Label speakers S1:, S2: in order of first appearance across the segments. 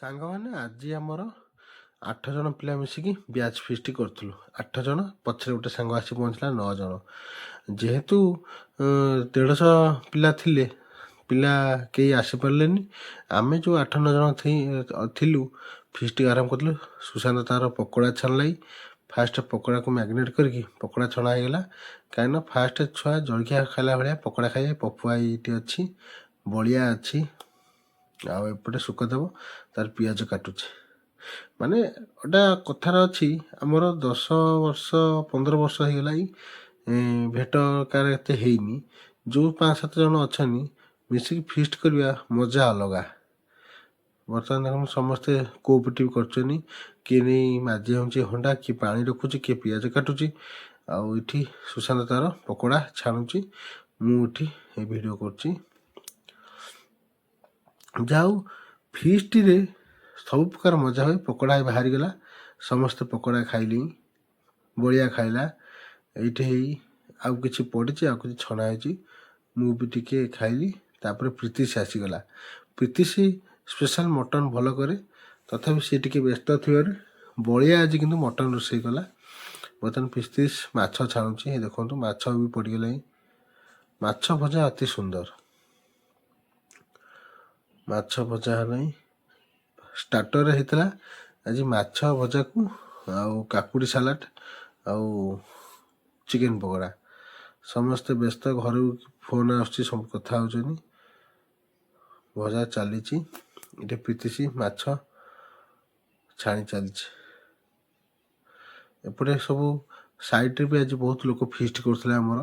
S1: ସାଙ୍ଗମାନେ ଆଜି ଆମର 8 ଜଣ ପିଲା ମିଶିକି ବ୍ୟାଚ୍ ଫିଷ୍ଟ କରୁଥିଲୁ। 8 ଜଣ ପଛରେ ଗୋଟେ ସାଙ୍ଗ ଆସି ପହଞ୍ଚିଲା 9 ଜଣ। ଯେହେତୁ 150 ପିଲା ଥିଲେ, ପିଲା କେହି ଆସିପାରିଲେନି। ଆମେ ଯେଉଁ 8-9 ଜଣ ଥିଲୁ ଫିଷ୍ଟ ଆରମ୍ଭ କରିଥିଲୁ। ସୁଶାନ୍ତ ତାର ପକୋଡ଼ା ଛାଣିଲାଇ। ଫାଷ୍ଟ ପକୋଡ଼ାକୁ ମ୍ୟାଗନେଟ୍ କରିକି ପକୋଡ଼ା ଛଣା ହେଇଗଲା। କାହିଁକିନା ଫାଷ୍ଟ ଛୁଆ ଜଳଖିଆ ଖାଇଲା ଭଳିଆ ପକୋଡ଼ା ଖାଇବେ। ପପୁଆ ଏଇଠି ଅଛି, ବଳିଆ ଅଛି, ଆଉ ଏପଟେ ସୁଖଦେବ ତାର ପିଆଜ କାଟୁଛି। ମାନେ ଗୋଟା କଥାର ଅଛି, ଆମର 10 ବର୍ଷ 15 ବର୍ଷ ହେଇଗଲାଣି ଭେଟ କାର ଏତେ ହେଇନି। ଯେଉଁ 5-7 ଜଣ ଅଛନ୍ତି ମିଶିକି ଫିଷ୍ଟ କରିବା ମଜା ଅଲଗା। ବର୍ତ୍ତମାନ ଦେଖନ୍ତୁ ସମସ୍ତେ କୋଅପରେଟିଭ୍ କରୁଛନ୍ତି। କିଏ ନେଇ ମାଜି ହେଉଛି ହଣ୍ଡା, କିଏ ପାଣି ରଖୁଛି, କିଏ ପିଆଜ କାଟୁଛି। ଆଉ ଏଠି ସୁଶାନ୍ତ ତାର ପକୋଡ଼ା ଛାଣୁଛି, ମୁଁ ଏଠି ଏ ଭିଡ଼ିଓ କରୁଛି। ଯାଉ ଫିଷ୍ଟରେ ସବୁ ପ୍ରକାର ମଜା ହୁଏ। ପକୋଡ଼ା ବାହାରିଗଲା, ସମସ୍ତେ ପକୋଡ଼ା ଖାଇଲି, ବଳିଆ ଖାଇଲା। ଏଇଠି ହେଇ ଆଉ କିଛି ପଡ଼ିଛି, ଆଉ କିଛି ଛଣା ହେଇଛି, ମୁଁ ବି ଟିକେ ଖାଇଲି। ତାପରେ ପ୍ରୀତିଶ ଆସିଗଲା। ପ୍ରୀତିଶ ସ୍ପେଶାଲ ମଟନ୍ ଭଲ କରେ, ତଥାପି ସେ ଟିକେ ବ୍ୟସ୍ତ ଥିବାରୁ ବଳିଆ ଆଜି କିନ୍ତୁ ମଟନ୍ ରୋଷେଇ କଲା। ବର୍ତ୍ତମାନ ପ୍ରୀତିଶ ମାଛ ଛାଣୁଛି। ଦେଖନ୍ତୁ ମାଛ ବି ପଡ଼ିଗଲାଣି। ମାଛ ଭଜା ଅତି ସୁନ୍ଦର। ମାଛ ଭଜା ହେଲାଣି। ଷ୍ଟାର୍ଟରରେ ହେଇଥିଲା ଆଜି ମାଛ ଭଜାକୁ ଆଉ କାକୁଡ଼ି ସାଲାଡ଼ ଆଉ ଚିକେନ ପକୋଡ଼ା। ସମସ୍ତେ ବ୍ୟସ୍ତ, ଘରୁ ଫୋନ୍ ଆସୁଛି, ସବୁ କଥା ହେଉଛନ୍ତି। ଭଜା ଚାଲିଛି। ଏଠି ପ୍ରୀତିଶି ମାଛ ଛାଣି ଚାଲିଛି। ଏପଟେ ସବୁ ସାଇଡ଼ରେ ବି ଆଜି ବହୁତ ଲୋକ ଫିଷ୍ଟ କରୁଥିଲେ। ଆମର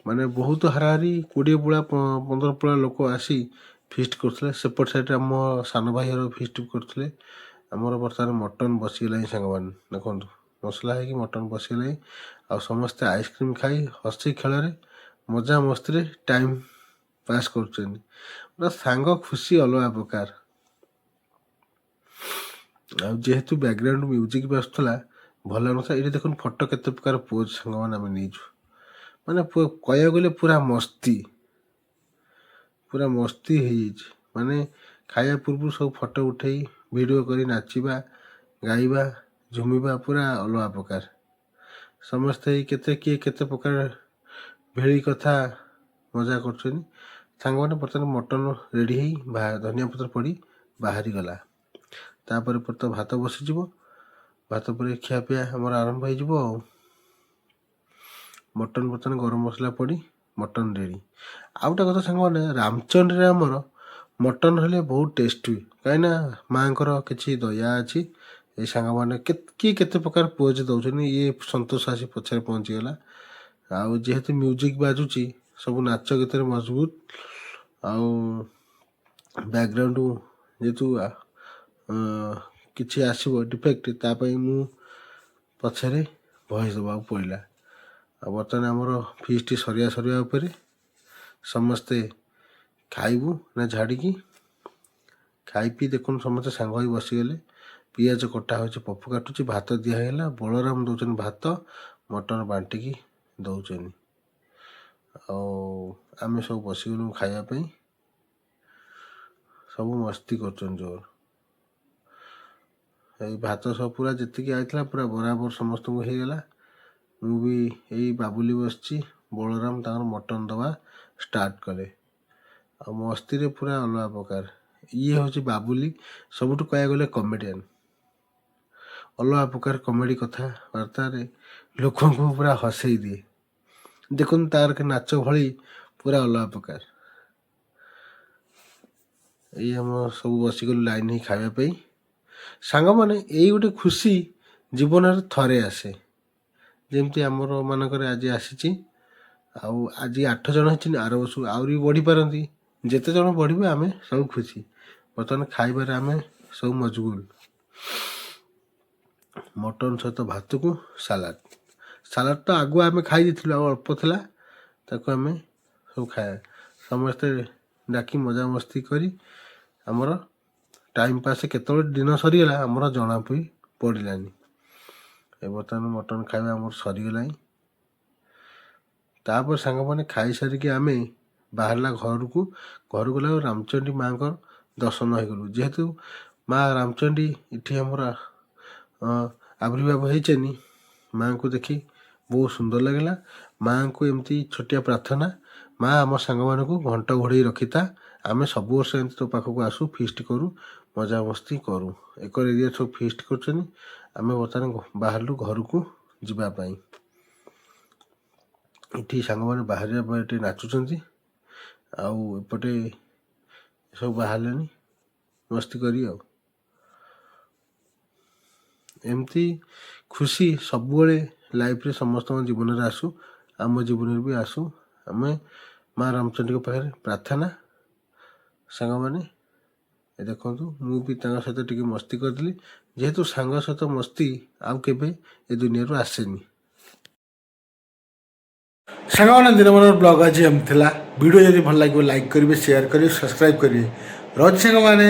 S1: ମାନେ ବହୁତ ହାରାହାରି 20 ପୁଳା 15 ପୁଳା ଲୋକ ଆସି ଫିଷ୍ଟ କରୁଥିଲେ। ସେପଟ ସାଇଡ଼ରେ ଆମ ସାନ ଭାଇ ଘର ଫିଷ୍ଟ କରୁଥିଲେ। ଆମର ବର୍ତ୍ତମାନ ମଟନ୍ ବସିଗଲାଣି। ସାଙ୍ଗମାନେ ଦେଖନ୍ତୁ ମସଲା ହେଇକି ମଟନ୍ ବସିଗଲାଣି। ଆଉ ସମସ୍ତେ ଆଇସ୍କ୍ରିମ୍ ଖାଇ ହସି ଖେଳରେ ମଜା ମସ୍ତିରେ ଟାଇମ୍ ପାସ୍ କରୁଛନ୍ତି। ପୁରା ସାଙ୍ଗ ଖୁସି ଅଲଗା ପ୍ରକାର। ଆଉ ଯେହେତୁ ବ୍ୟାକଗ୍ରାଉଣ୍ଡ ମ୍ୟୁଜିକ୍ ବି ଆସୁଥିଲା, ଭଲ ଲାଗୁଥିଲା। ଏଇଠି ଦେଖନ୍ତୁ ଫଟୋ କେତେ ପ୍ରକାର ପୋଜ୍ ସାଙ୍ଗମାନେ ଆମେ ନେଇଛୁ। ମାନେ କହିବାକୁ ଗଲେ ପୁରା ମସ୍ତି ହେଇଯାଇଛି। ମାନେ ଖାଇବା ପୂର୍ବରୁ ସବୁ ଫଟୋ ଉଠେଇ ଭିଡ଼ିଓ କରି ନାଚିବା, ଗାଇବା, ଝୁମିବା ପୁରା ଅଲଗା ପ୍ରକାର। ସମସ୍ତେ କିଏ କେତେ ପ୍ରକାର ଭେଳି କଥା ମଜା କରୁଛନ୍ତି। ସାଙ୍ଗମାନେ ବର୍ତ୍ତମାନ ମଟନ୍ ରେଡ଼ି ହେଇ ଧନିଆ ପତ୍ର ପଡ଼ି ବାହାରିଗଲା। ତାପରେ ତ ଭାତ ବସିଯିବ। ଭାତ ପରେ ଖିଆପିଆ ଆମର ଆରମ୍ଭ ହେଇଯିବ। ଆଉ ମଟନ୍ ବର୍ତ୍ତମାନ ଗରମ ମସଲା ପଡ଼ି ମଟନ୍ ରେଡ଼ି। ଆଉ ଗୋଟେ କଥା ସାଙ୍ଗମାନେ, ରାମଚଣ୍ଡୀରେ ଆମର ମଟନ୍ ହେଲେ ବହୁତ ଟେଷ୍ଟ ହୁଏ। କାହିଁକିନା ମାଆଙ୍କର କିଛି ଦୟା ଅଛି। ଏଇ ସାଙ୍ଗମାନେ କିଏ କେତେ ପ୍ରକାର ପୋଜ୍ ଦେଉଛନ୍ତି। ଇଏ ସନ୍ତୋଷ ଆସି ପଛରେ ପହଞ୍ଚିଗଲା। ଆଉ ଯେହେତୁ ମ୍ୟୁଜିକ୍ ବାଜୁଛି, ସବୁ ନାଚ ଗୀତରେ ମଜବୁତ। ଆଉ ବ୍ୟାକଗ୍ରାଉଣ୍ଡ ଯେହେତୁ କିଛି ଆସିବ ଡିଫେକ୍ଟ, ତା ପାଇଁ ମୁଁ ପଛରେ ଭଏସ୍ ଦେବାକୁ ପଡ଼ିଲା। ଆଉ ବର୍ତ୍ତମାନ ଆମର ଫିଷ୍ଟ ସରିବା ଉପରେ। ସମସ୍ତେ ଖାଇବୁ ନା ଝାଡ଼ିକି ଖାଇ ପିଇ ଦେଖୁନୁ ସମସ୍ତେ ସାଙ୍ଗ ହୋଇ ବସିଗଲେ। ପିଆଜ କଟା ହେଉଛି, ପପୁ କାଟୁଛି, ଭାତ ଦିଆ ହେଇଗଲା। ବଳରାମ ଦେଉଛନ୍ତି ଭାତ, ମଟନ୍ ବାଣ୍ଟିକି ଦେଉଛନ୍ତି। ଆଉ ଆମେ ସବୁ ବସିଗଲୁ ଖାଇବା ପାଇଁ। ସବୁ ମସ୍ତି କରୁଛନ୍ତି ଜୋର। ଏଇ ଭାତ ସବୁ ପୁରା ଯେତିକି ଆଇଥିଲା ପୁରା ବରାବର ସମସ୍ତଙ୍କୁ ହେଇଗଲା। ମୁଁ ବି ଏଇ ବାବୁଲି ବସିଛି, ବଳରାମ ତାଙ୍କର ମଟନ୍ ଦେବା ଷ୍ଟାର୍ଟ କଲେ। ଆଉ ମସ୍ତିରେ ପୁରା ଅଲଗା ପ୍ରକାର। ଇଏ ହେଉଛି ବାବୁଲି, ସବୁଠୁ କହିବାକୁ ଗଲେ କମେଡ଼ିଆନ୍। ଅଲଗା ପ୍ରକାର କମେଡ଼ି କଥାବାର୍ତ୍ତାରେ ଲୋକଙ୍କୁ ପୁରା ହସେଇ ଦିଏ। ଦେଖନ୍ତୁ ତାର ନାଚ ଭଳି ପୁରା ଅଲଗା ପ୍ରକାର। ଏଇ ଆମ ସବୁ ବସିଗଲୁ ଲାଇନ୍ ହେଇ ଖାଇବା ପାଇଁ। ସାଙ୍ଗମାନେ ଏଇ ଗୋଟେ ଖୁସି ଜୀବନରେ ଥରେ ଆସେ। ଯେମିତି ଆମର ମାନଙ୍କରେ ଆଜି ଆସିଛି। ଆଉ ଆଜି 8 ଜଣ ହେଇଛନ୍ତି, ଆର ବର୍ଷକୁ ଆହୁରି ବଢ଼ିପାରନ୍ତି। ଯେତେ ଜଣ ବଢ଼ିବେ ଆମେ ସବୁ ଖୁସି। ବର୍ତ୍ତମାନ ଖାଇବାରେ ଆମେ ସବୁ ମଜବୁତ। ମଟନ୍ ସହିତ ଭାତକୁ ସାଲାଡ଼ ତ ଆଗୁଆ ଆମେ ଖାଇ ଦେଇଥିଲୁ, ଆଉ ଅଳ୍ପ ଥିଲା। ତାକୁ ଆମେ ସବୁ ସମସ୍ତେ ଡାକି ମଜାମସ୍ତି କରି ଆମର ଟାଇମ୍ ପାସ୍ କେତେବେଳେ ଦିନ ସରିଗଲା ଆମର ଜଣା ବି ପଡ଼ିଲାନି। ବର୍ତ୍ତମାନ ମଟନ୍ ଖାଇବା ଆମର ସରିଗଲାଣି। ତାପରେ ସାଙ୍ଗମାନେ ଖାଇସାରିକି ଆମେ ବାହାରିଲା ଘରକୁ ଗଲାକୁ ରାମଚଣ୍ଡୀ ମାଆଙ୍କର ଦର୍ଶନ ହେଇଗଲୁ। ଯେହେତୁ ମା ରାମଚଣ୍ଡୀ ଏଠି ଆମର ଆବିର୍ଭାବ ହେଇଛନ୍ତି। ମାଆଙ୍କୁ ଦେଖି ବହୁତ ସୁନ୍ଦର ଲାଗିଲା। ମାଆଙ୍କୁ ଏମିତି ଛୋଟିଆ ପ୍ରାର୍ଥନା, ମା ଆମ ସାଙ୍ଗମାନଙ୍କୁ ଘଣ୍ଟ ଘୋଡ଼େଇ ରଖିଥା, ଆମେ ସବୁ ବର୍ଷ ଏମିତି ତୋ ପାଖକୁ ଆସୁ, ଫିଷ୍ଟ କରୁ, ମଜାମସ୍ତି କରୁ। ଏକର ଏରିଆ ସବୁ ଫିଷ୍ଟ କରୁଛନ୍ତି। ଆମେ ବର୍ତ୍ତମାନ ବାହାରିଲୁ ଘରକୁ ଯିବା ପାଇଁ। ଏଠି ସାଙ୍ଗମାନେ ବାହାରିବା ପାଇଁ ଏଠି ନାଚୁଛନ୍ତି, ଆଉ ଏପଟେ ସବୁ ବାହାରିଲେଣି ମସ୍ତି କରି। ଆଉ ଏମିତି ଖୁସି ସବୁବେଳେ ଲାଇଫରେ ସମସ୍ତଙ୍କ ଜୀବନରେ ଆସୁ, ଆମ ଜୀବନରେ ବି ଆସୁ। ଆମେ ମା ରାମଚଣ୍ଡୀଙ୍କ ପାଖରେ ପ୍ରାର୍ଥନା। ସାଙ୍ଗମାନେ ଦେଖନ୍ତୁ, ମୁଁ ବି ତାଙ୍କ ସହିତ ଟିକେ ମସ୍ତି କରିଥିଲି, ଯେହେତୁ ସାଙ୍ଗ ସହିତ ମସ୍ତି ଆଉ କେବେ ଏ ଦୁନିଆରୁ ଆସେନି। ସାଙ୍ଗମାନେ ଦିନମାନର ବ୍ଲଗ୍ ଆଜି ଏମିତି ଥିଲା। ଭିଡ଼ିଓ ଯଦି ଭଲ ଲାଗିବ ଲାଇକ୍ କରିବେ, ସେୟାର କରିବେ, ସବସ୍କ୍ରାଇବ୍ କରିବେ। ରହୁଛି ସାଙ୍ଗମାନେ।